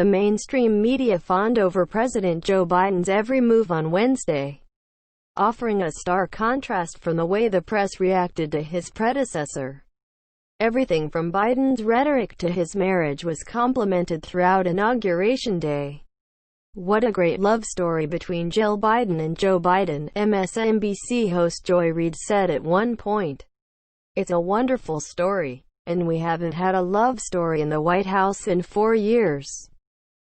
the mainstream media fawned over President Joe Biden's every move on Wednesday, offering a stark contrast from the way the press reacted to his predecessor. Everything from Biden's rhetoric to his marriage was complimented throughout Inauguration Day. "What a great love story between Jill Biden and Joe Biden," MSNBC host Joy Reid said at one point. "It's a wonderful story, and we haven't had a love story in the White House in 4 years."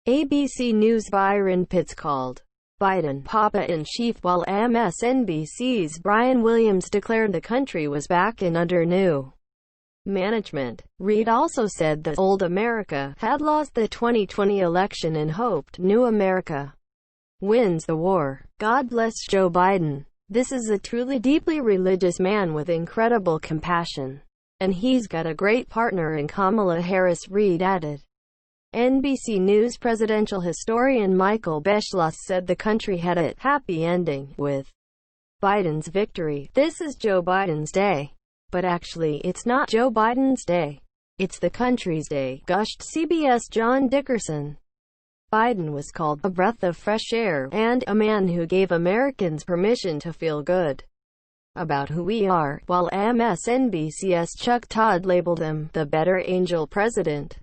ABC News' Byron Pitts called Biden Papa-in-Chief, while MSNBC's Brian Williams declared the country was back in under new management. Reid also said that old America had lost the 2020 election and hoped new America wins the war. "God bless Joe Biden. This is a truly deeply religious man with incredible compassion. And he's got a great partner in Kamala Harris," Reid added. NBC News presidential historian Michael Beschloss said the country had a happy ending with Biden's victory. "This is Joe Biden's day. But actually, it's not Joe Biden's day. It's the country's day," gushed CBS' John Dickerson. "Biden was called a breath of fresh air and a man who gave Americans permission to feel good about who we are," while MSNBC's Chuck Todd labeled him the better angel president.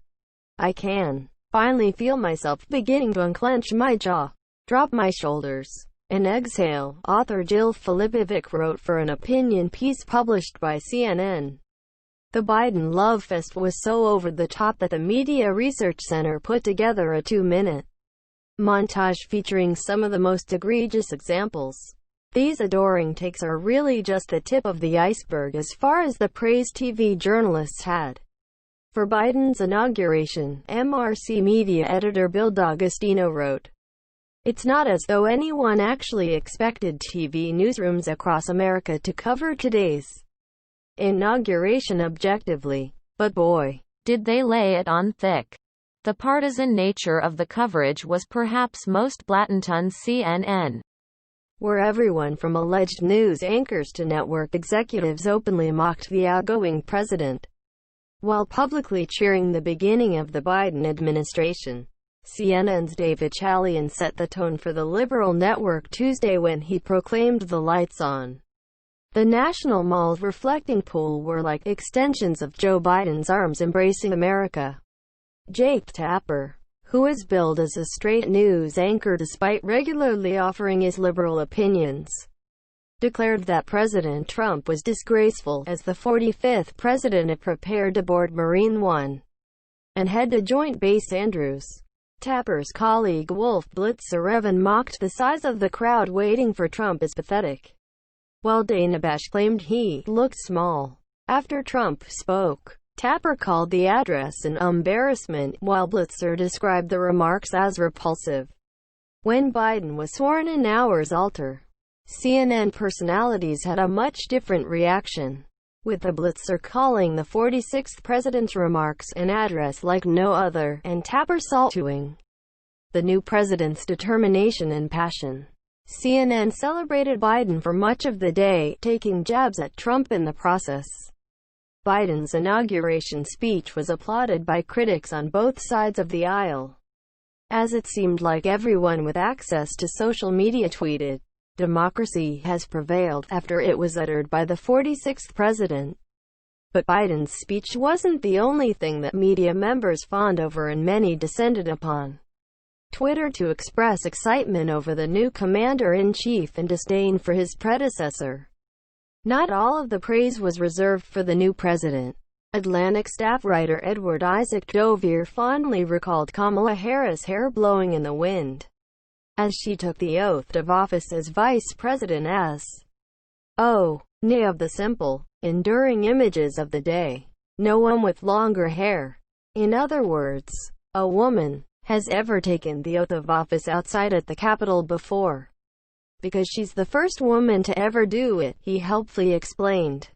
"I can finally feel myself beginning to unclench my jaw, drop my shoulders, and exhale," author Jill Filipovic wrote for an opinion piece published by CNN. The Biden love fest was so over the top that the Media Research Center put together a 2-minute montage featuring some of the most egregious examples. These adoring takes are really just the tip of the iceberg as far as the praise TV journalists had for Biden's inauguration, MRC Media editor Bill D'Agostino wrote. "It's not as though anyone actually expected TV newsrooms across America to cover today's inauguration objectively. But boy, did they lay it on thick." The partisan nature of the coverage was perhaps most blatant on CNN, where everyone from alleged news anchors to network executives openly mocked the outgoing president, while publicly cheering the beginning of the Biden administration. CNN's David Chalian set the tone for the liberal network Tuesday when he proclaimed the lights on the National Mall's reflecting pool were like extensions of Joe Biden's arms embracing America. Jake Tapper, who is billed as a straight news anchor despite regularly offering his liberal opinions, declared that President Trump was disgraceful as the 45th president had prepared to board Marine One and head to Joint Base Andrews. Tapper's colleague Wolf Blitzer even mocked the size of the crowd waiting for Trump as pathetic, while Dana Bash claimed he looked small. After Trump spoke, Tapper called the address an embarrassment, while Blitzer described the remarks as repulsive. When Biden was sworn in hours later, CNN personalities had a much different reaction, with the Blitzer calling the 46th president's remarks an address like no other, and Tapper saluting the new president's determination and passion. CNN celebrated Biden for much of the day, taking jabs at Trump in the process. Biden's inauguration speech was applauded by critics on both sides of the aisle, as it seemed like everyone with access to social media tweeted, "Democracy has prevailed," after it was uttered by the 46th president. But Biden's speech wasn't the only thing that media members fawned over and many descended upon Twitter to express excitement over the new commander-in-chief and disdain for his predecessor. Not all of the praise was reserved for the new president. Atlantic staff writer Edward Isaac Dovier fondly recalled Kamala Harris' hair blowing in the wind as she took the oath of office as vice president as, "Oh, nay of the simple, enduring images of the day. No one with longer hair." In other words, a woman has ever taken the oath of office outside at the Capitol before, because she's the first woman to ever do it, he helpfully explained.